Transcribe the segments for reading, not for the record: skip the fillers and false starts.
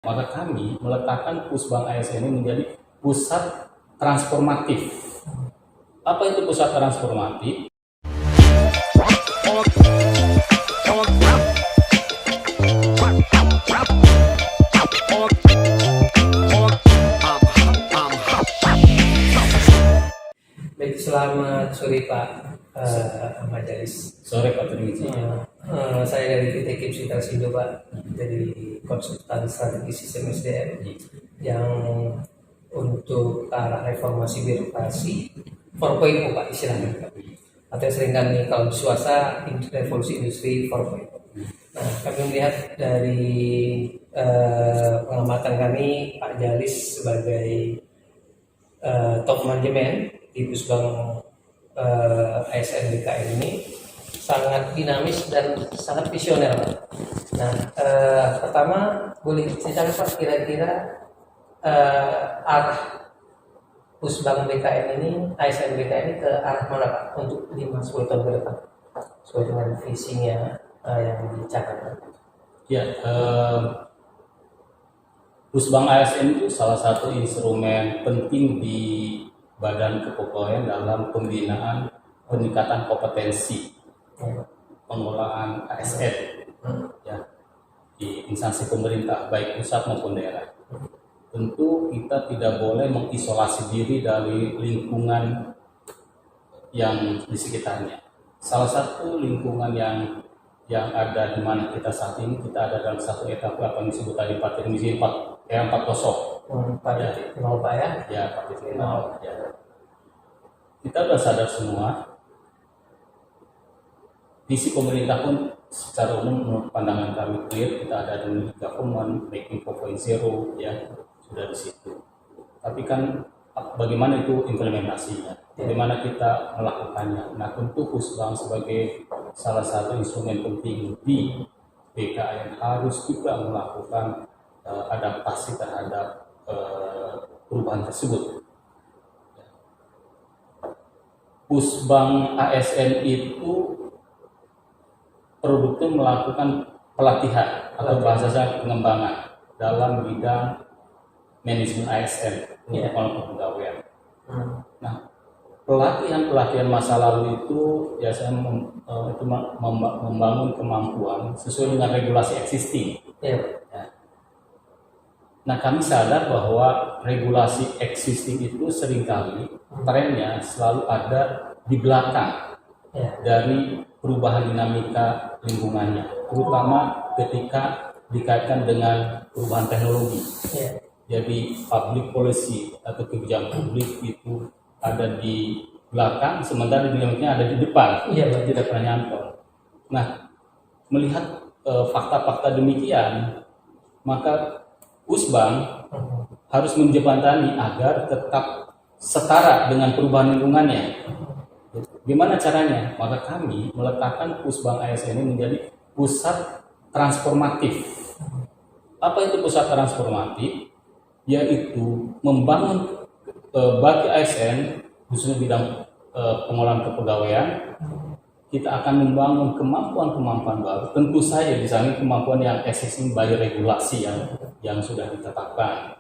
Maka kami meletakkan Pusbang ASN ini menjadi pusat transformatif. Apa itu pusat transformatif? Baik, selamat sore Pak Majalis. Sore Pak Trinity. Saya dari PT KIP Sindo Pak, dari konsultan strategi sistem SDM yang untuk arah reformasi birokrasi 4.0 Pak istilahnya Pak. Atau sering kami kalau di swasta revolusi industri 4.0. Nah, kami melihat dari pengamatan kami Pak Jalis sebagai top manajemen di Pusbang ASN BKN ini sangat dinamis dan sangat visioner Pak. Nah, pertama boleh ceritakan Pak kira-kira arah Pusbang BKN ini, ASN BKN ini ke arah mana Pak untuk 5-10 tahun ke depan sesuai dengan visinya yang dicanangkan? Ya, Pusbang ASN itu salah satu instrumen penting di Badan Kepegawaian dalam pembinaan peningkatan kompetensi pengelolaan ASN ya, di instansi pemerintah baik pusat maupun daerah. Tentu kita tidak boleh mengisolasi diri dari lingkungan yang di sekitarnya. Salah satu lingkungan yang ada di mana kita saat ini, kita ada dalam satu etape apa yang disebut tadi Pak Trinity 4.0. Pak ya? Ya, Pak Trinity. Ya. Kita sudah sadar semua. Visi pemerintah pun secara umum menurut pandangan kami clear, kita ada di government making 4.0 ya, sudah di situ. Tapi kan bagaimana itu implementasinya? Bagaimana kita melakukannya? Nah, tentu Pusbang sebagai salah satu instrumen penting di BKN harus juga melakukan adaptasi terhadap perubahan tersebut. Pusbang ASN itu produknya melakukan pelatihan atau bahasa pengembangan dalam bidang manajemen ASN untuk kelompok pegawaian. Nah, pelatihan masa lalu itu biasanya membangun kemampuan sesuai dengan regulasi existing. Ya. Nah, kami sadar bahwa regulasi existing itu seringkali trennya selalu ada di belakang dari perubahan dinamika lingkungannya, terutama ketika dikaitkan dengan perubahan teknologi. Jadi public policy atau kebijakan publik itu ada di belakang, sementara dinamikanya ada di depan. Tidak pernah nyantol. Nah, melihat fakta-fakta demikian, maka Pusbang harus menjembatani agar tetap setara dengan perubahan lingkungannya. Gimana caranya? Maka kami meletakkan Pusbang ASN ini menjadi pusat transformatif. Apa itu pusat transformatif? Yaitu membangun bagi ASN, khususnya bidang pengolahan kepegawaian, kita akan membangun kemampuan-kemampuan baru. Tentu saja di samping kemampuan yang existing by regulasi yang sudah ditetapkan,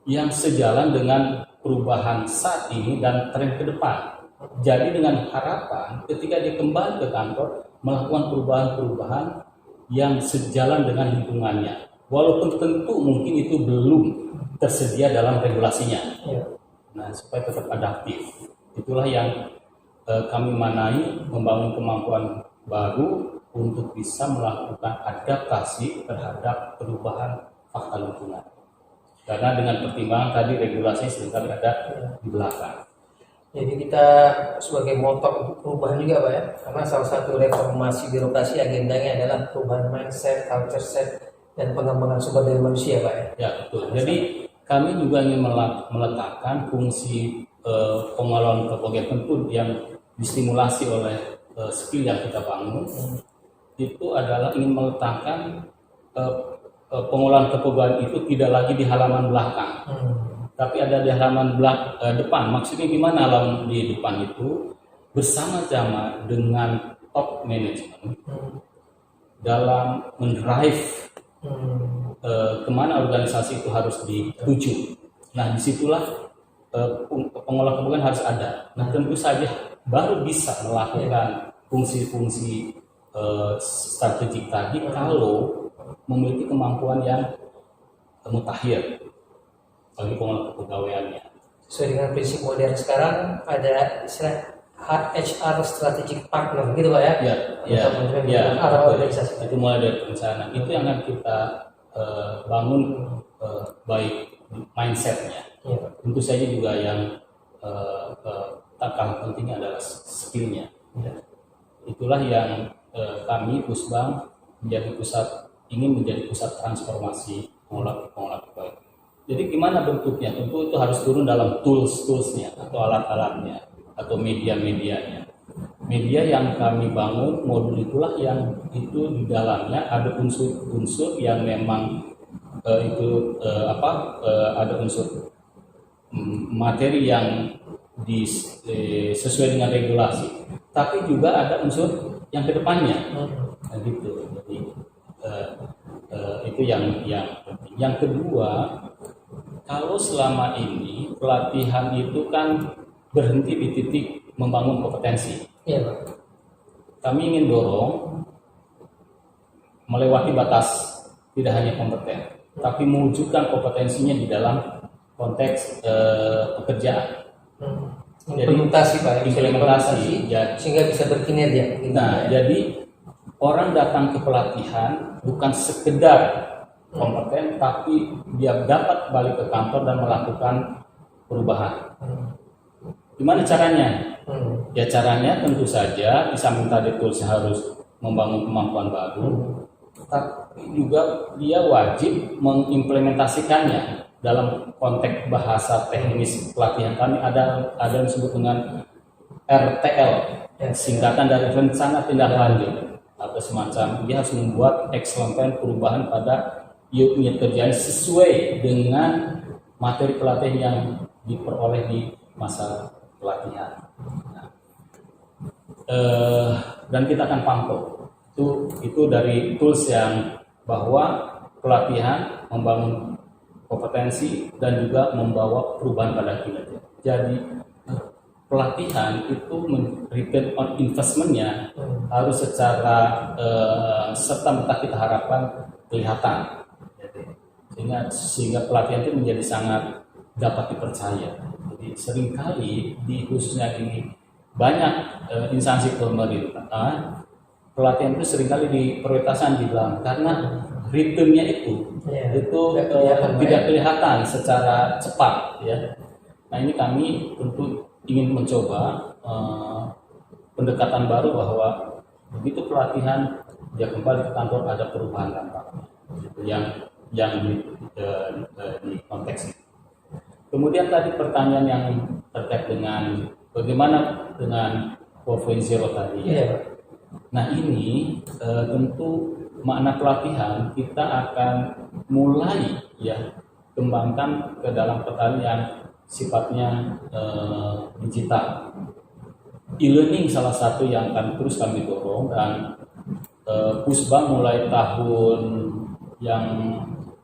yang sejalan dengan perubahan saat ini dan tren ke depan. Jadi dengan harapan ketika dia kembali ke kantor melakukan perubahan-perubahan yang sejalan dengan lingkungannya, walaupun tentu mungkin itu belum tersedia dalam regulasinya. Nah, supaya tetap adaptif. Itulah yang kami manai, membangun kemampuan baru untuk bisa melakukan adaptasi terhadap perubahan fakta lingkungan. Karena dengan pertimbangan tadi regulasi seringkali ada di belakang. Jadi kita sebagai motor untuk perubahan juga Pak ya, karena salah satu reformasi birokrasi agendanya adalah perubahan mindset, culture set, dan pengembangan sumber daya manusia Pak ya. Ya betul. Jadi kami juga ingin meletakkan fungsi pengelolaan kepegawaian tentu yang distimulasi oleh skill yang kita bangun, itu adalah ingin meletakkan pengolahan kepegawaian itu tidak lagi di halaman belakang, tapi ada di halaman depan. Maksudnya gimana halaman di depan itu? Bersama-sama dengan top management dalam mendrive kemana organisasi itu harus dituju. Nah, disitulah pengelola kebugaran harus ada. Nah, tentu saja baru bisa melakukan fungsi-fungsi strategik tadi kalau memiliki kemampuan yang mutakhir bagi pengelola kepegawaiannya. Sesuai dengan prinsip modern sekarang ada istilah HR strategic partner gitu Pak ya? Ya, arah organisasi. itu mulai dari perencanaan. Itu yang akan kita bangun baik mindsetnya. Ya. Tentu saja juga yang tak kalah pentingnya adalah skillnya. Ya. Itulah yang kami Pusbang ingin menjadi pusat transformasi pengelola kepegawaian. Jadi gimana bentuknya? Tentu itu harus turun dalam tools-toolsnya atau alat-alatnya atau media-medianya. Media yang kami bangun, modul itulah yang itu di dalamnya ada unsur-unsur yang memang ada unsur materi yang sesuai dengan regulasi, tapi juga ada unsur yang kedepannya. Nah, gitu. Jadi itu yang penting. Yang kedua, kalau selama ini pelatihan itu kan berhenti di titik membangun kompetensi. Iya, Pak. Kami ingin dorong melewati batas tidak hanya kompeten, tapi mewujudkan kompetensinya di dalam konteks pekerjaan. Implementasi Pak. Implementasi. Sehingga bisa berkinerja. Nah, jadi orang datang ke pelatihan bukan sekedar kompeten, tapi dia dapat balik ke kantor dan melakukan perubahan. Gimana caranya? Ya caranya tentu saja di samping tadi toolsnya harus membangun kemampuan baru, tapi juga dia wajib mengimplementasikannya dalam konteks bahasa teknis pelatihan kami ada yang disebut dengan RTL, singkatan dari rencana tindak lanjut atau semacam. Dia harus membuat action plan perubahan pada unit kerjaan sesuai dengan materi pelatihan yang diperoleh di masa pelatihan. Nah, dan kita akan pantau itu dari tools yang bahwa pelatihan membangun kompetensi dan juga membawa perubahan pada kinerja. Jadi pelatihan itu return on investment-nya harus secara serta-merta kita harapkan kelihatan. Sehingga pelatihan itu menjadi sangat dapat dipercaya. Jadi seringkali khususnya di banyak instansi pemerintah, pelatihan itu seringkali diprioritaskan di dalam karena returnnya itu tidak kelihatan secara cepat ya. Nah, ini kami tentu ingin mencoba pendekatan baru bahwa begitu pelatihan dia kembali ke kantor ada perubahan dampaknya yang di konteks itu. Kemudian tadi pertanyaan yang terkait dengan bagaimana dengan 4.0 tadi ya. Nah, ini tentu makna pelatihan kita akan mulai ya kembangkan ke dalam petani yang sifatnya digital. E-learning salah satu yang akan terus kami dorong dan Pusbang mulai tahun yang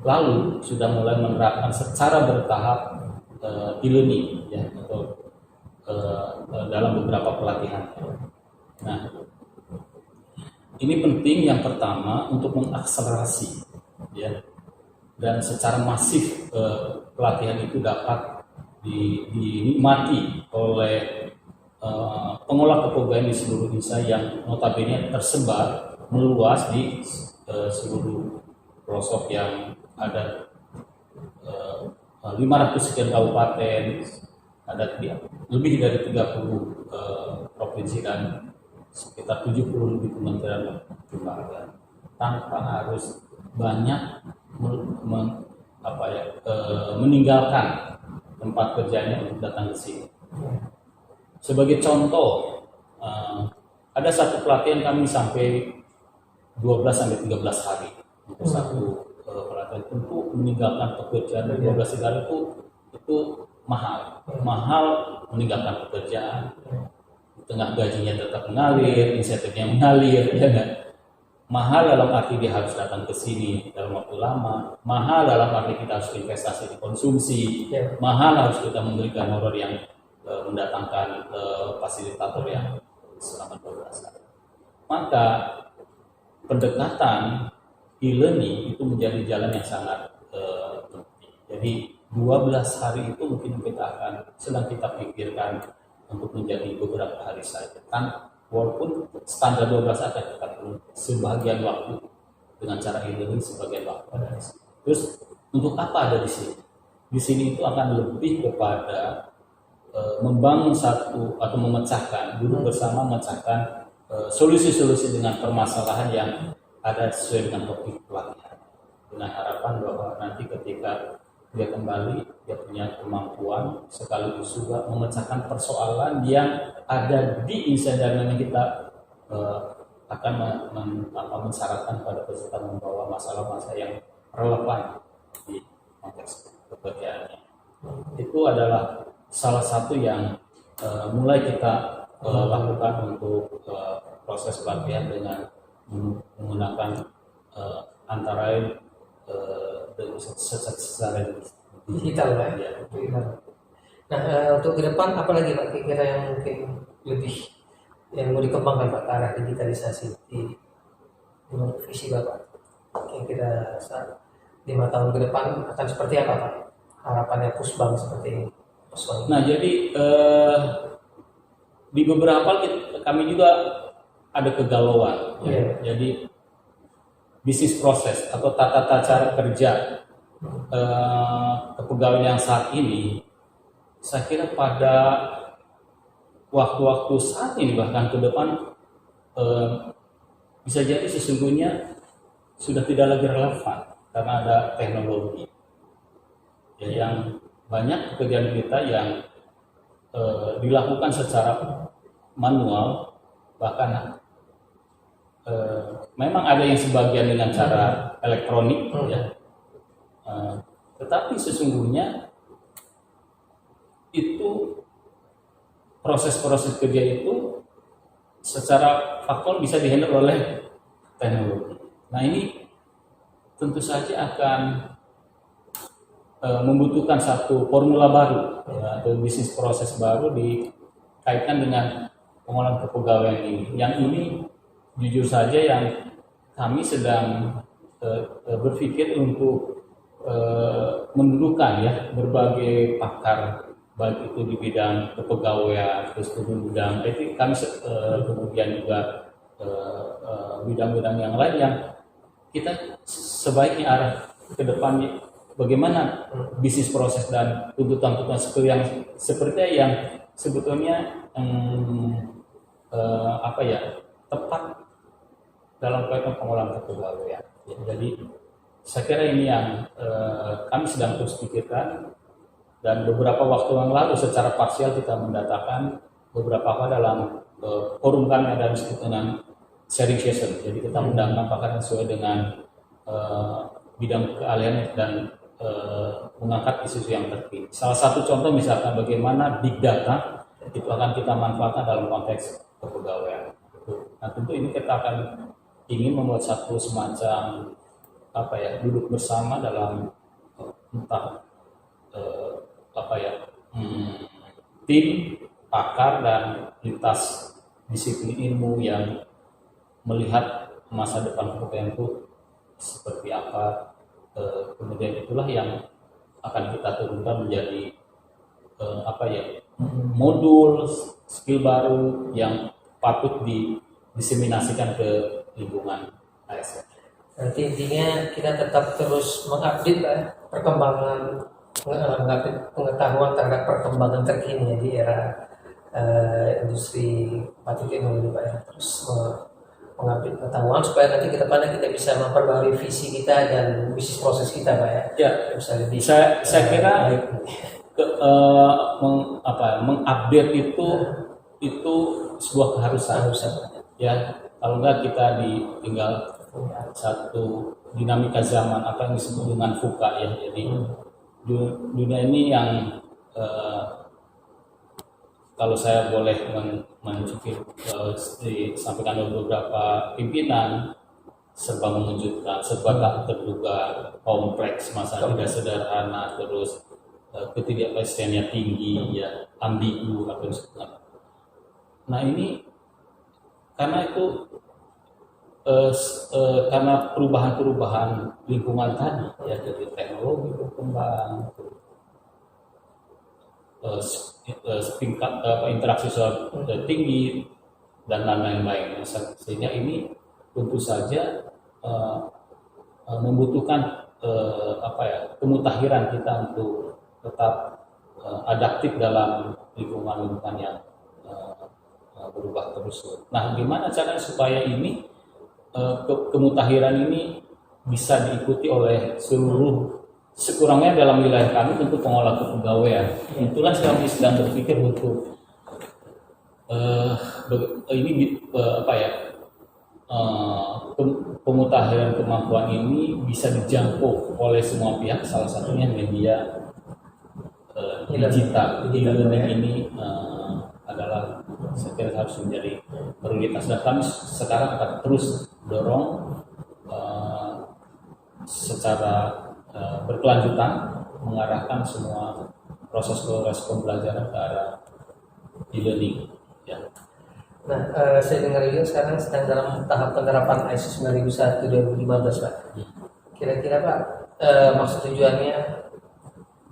lalu sudah mulai menerapkan secara bertahap e-learning ya atau dalam beberapa pelatihan. Nah, ini penting yang pertama untuk mengakselerasi ya dan secara masif pelatihan itu dapat dinikmati oleh pengelola kepegawaian di seluruh Indonesia yang notabene tersebar meluas di seluruh pelosok yang ada 500 sekian kabupaten, ada lebih dari 30 provinsi dan sekitar 70 lebih kementerian lembaga tanpa harus banyak meninggalkan tempat kerjanya untuk datang ke sini. Sebagai contoh, ada satu pelatihan kami sampai 12 sampai 13 hari untuk satu pelatihan. Tentu meninggalkan pekerjaan 12 hari itu mahal meninggalkan pekerjaan. Tengah gajinya tetap mengalir, insentifnya mengalir, ya kan? mahal dalam arti dia harus datang ke sini dalam waktu lama, mahal dalam arti kita harus investasi di konsumsi, mahal harus kita memberikan honor yang mendatangkan fasilitator yang selama 12 hari. Maka pendekatan e-learning itu menjadi jalan yang sangat penting. Jadi 12 hari itu mungkin sedang kita pikirkan untuk menjadi beberapa hari saja. Kan walaupun standar 12 akan kita perlu sebagian waktu dengan cara e-learning, sebagian waktu ada di sini. Terus untuk apa ada di sini? Di sini itu akan lebih kepada membangun satu atau memecahkan, duduk bersama memecahkan solusi-solusi dengan permasalahan yang ada sesuai dengan topik pelatihan. Dengan harapan bahwa nanti ketika dia kembali, dia punya kemampuan sekaligus juga memecahkan persoalan yang ada di insan dan yang kita akan mensyaratkan pada peserta membawa masalah-masalah yang relevan di konteks pekerjaannya. Itu adalah salah satu yang mulai kita lakukan untuk proses pelatihan dengan menggunakan antara lain secara digital Pak. Ya. Nah untuk ke depan apa lagi Pak kira-kira yang mungkin lebih yang mau dikembangkan Pak ke arah digitalisasi di menurut visi Bapak? Kira-kira 5 tahun ke depan akan seperti apa Pak? Harapannya Pusbang seperti ini. Pusbang. Nah jadi di beberapa kami juga ada kegalauan. Ya. Jadi bisnis proses atau tata cara kerja kepegawaian yang saat ini, saya kira pada waktu-waktu saat ini bahkan ke depan bisa jadi sesungguhnya sudah tidak lagi relevan karena ada teknologi ya, yang banyak pekerjaan kita yang dilakukan secara manual, bahkan memang ada yang sebagian dengan cara elektronik ya. Tetapi sesungguhnya itu proses-proses kerja itu secara faktual bisa dihandle oleh teknologi. Nah ini tentu saja akan membutuhkan satu formula baru ya, atau bisnis proses baru dikaitkan dengan pengolahan kepegawaian ini. Yang ini jujur saja yang kami sedang berpikir untuk mendudukan ya berbagai pakar, baik itu di bidang kepegawaian, terus kemudian bidang etik, kami kemudian juga bidang-bidang yang lain yang kita sebaiknya arah ke depannya bagaimana bisnis proses dan tuntutan-tuntutan seperti yang sebetulnya tepat dalam kaitan pengolahan kepegawaian. Jadi saya kira ini yang kami sedang terus pikirkan, dan beberapa waktu yang lalu secara parsial kita mendatakan beberapa dalam forum kami ada disebut dengan sharing session. Jadi kita mengundang pakar sesuai dengan bidang keahlian dan mengangkat isu yang terkini. Salah satu contoh misalkan bagaimana big data itu akan kita manfaatkan dalam konteks kepegawaian. Nah tentu ini kita akan ingin membuat satu semacam duduk bersama dalam tim pakar dan lintas disiplin ilmu yang melihat masa depan kepegawaian itu seperti apa. Kemudian itulah yang akan kita turunkan menjadi modul skill baru yang patut diseminasikan ke lingkungan ASN. Nanti intinya kita tetap terus mengupdate perkembangan, mengupdate pengetahuan terhadap perkembangan terkini di era industri 4.0 ini Pak ya. Terus mengupdate pengetahuan supaya nanti ke depannya kita bisa memperbarui visi kita dan bisnis proses kita Pak ya. Ya, bisa lebih. Saya kira mengupdate itu sebuah keharusan. Ya, kalau enggak kita tinggal satu dinamika zaman apa yang disebut dengan VUCA ya. Jadi dunia ini yang kalau saya boleh mencukir disampaikan oleh beberapa pimpinan, serba mengejutkan, serba tak terduga, kompleks, masa tidak sederhana, terus ketidakpastiannya tinggi, ya ambigu apa yang disebutkan. Nah ini karena itu karena perubahan-perubahan lingkungan tadi, ya dari teknologi berkembang, tingkat interaksi sosial tinggi dan lain-lain, sehingga ini tentu saja membutuhkan kemutahiran kita untuk tetap adaptif dalam lingkungan yang berubah terus. Nah, gimana caranya supaya ini kemutahiran ini bisa diikuti oleh seluruh, sekurangnya dalam wilayah kami untuk pengolah kepegawaian. Itulah kami sedang berpikir untuk pemutahiran kemampuan ini bisa dijangkau oleh semua pihak, salah satunya media digital. E-learning ini adalah saya kira harus menjadi prioritas, dan kami sekarang akan terus dorong secara berkelanjutan mengarahkan semua proses pembelajaran ke arah e-learning. Ya. Nah, saya dengar juga sekarang sedang dalam tahap penerapan ISO 9001 2015, Pak. Kira-kira Pak, maksud tujuannya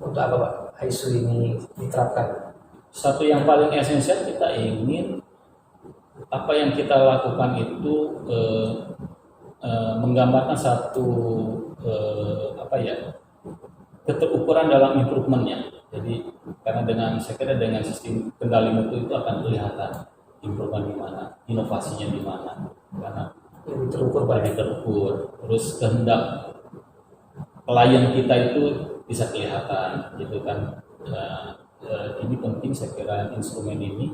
untuk apa Pak ISO ini diterapkan? Satu yang paling esensial, kita ingin apa yang kita lakukan itu menggambarkan satu keterukuran dalam improvementnya. Jadi karena saya kira dengan sistem kendali mutu itu akan kelihatan improvement di mana, inovasinya di mana, karena lebih terukur. Terus kehendak klien kita itu bisa kelihatan, gitu kan. Ini penting, saya kira instrumen ini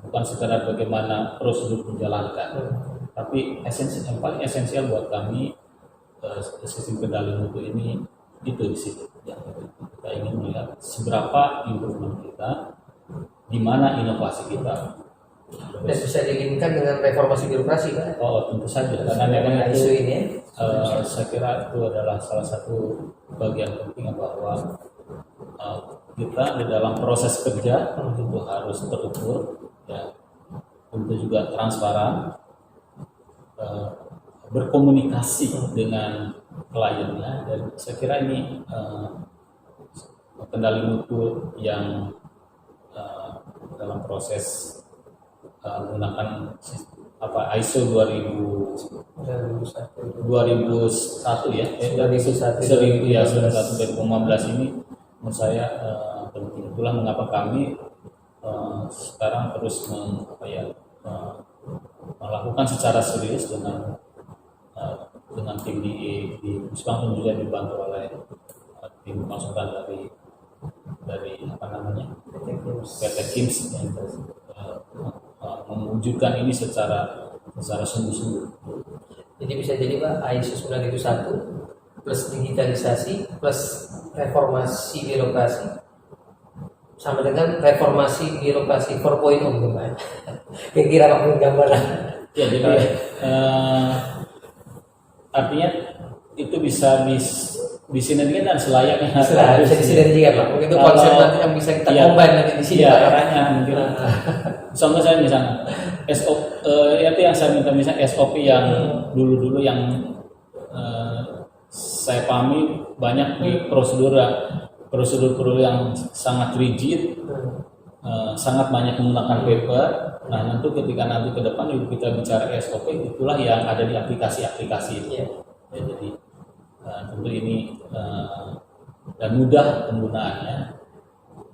bukan sekedar bagaimana prosedur dijalankan, tapi yang paling esensial buat kami sistem kendali mutu ini itu di situ. Ya, kita ingin melihat seberapa improvement kita, di mana inovasi kita. Dan bisa dilinkan dengan reformasi birokrasi, Pak? Oh, tentu saja, karena memang isu ini saya kira itu adalah salah satu bagian penting bahwa kita di dalam proses kerja itu harus terukur, ya, tentu juga transparan, berkomunikasi dengan kliennya, dan saya kira ini kendali mutu yang dalam proses menggunakan ISO 2001 ya, 2015 ini menurut saya penting. Itulah mengapa kami sekarang terus melakukan secara serius dengan tim di Puspang, dan juga dibantu oleh tim konsultan dari PT KIMS yang mewujudkan ini secara sungguh-sungguh. Jadi bisa jadi Pak, ISO 9001 plus digitalisasi plus reformasi birokrasi sama dengan reformasi birokrasi 4.0, Pak. Kira-kira Pak gambaran. Ya, jadi artinya itu bisa disinergikan dan selayaknya bisa disinergikan Pak. Mungkin itu konsep nanti yang bisa kita combine nanti di sini. Iya, arahnya mungkin. Contoh saya misalnya SOP, itu yang saya minta, misalnya SOP yang dulu yang saya pahami banyak di prosedur yang sangat rigid, sangat banyak menggunakan paper. Nah, ketika nanti ke depan kita bicara SOP, itulah yang ada di aplikasi-aplikasi itu. Ya, jadi tentu ini dan mudah penggunaannya,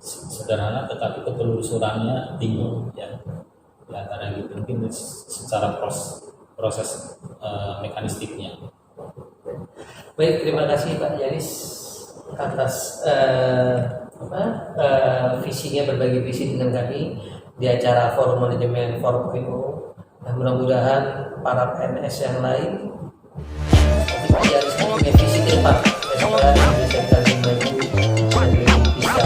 sederhana tetapi ketelusurannya tinggi, ya. Di antara itu mungkin secara proses mekanistiknya. Baik, terima kasih Pak Yanis atas visinya, berbagi visi dengan kami di acara Forum Manajemen 4.0, dan mudah-mudahan para PNS yang lain Pak Yanis punya visi ke depan Indonesia bisa maju dan bisa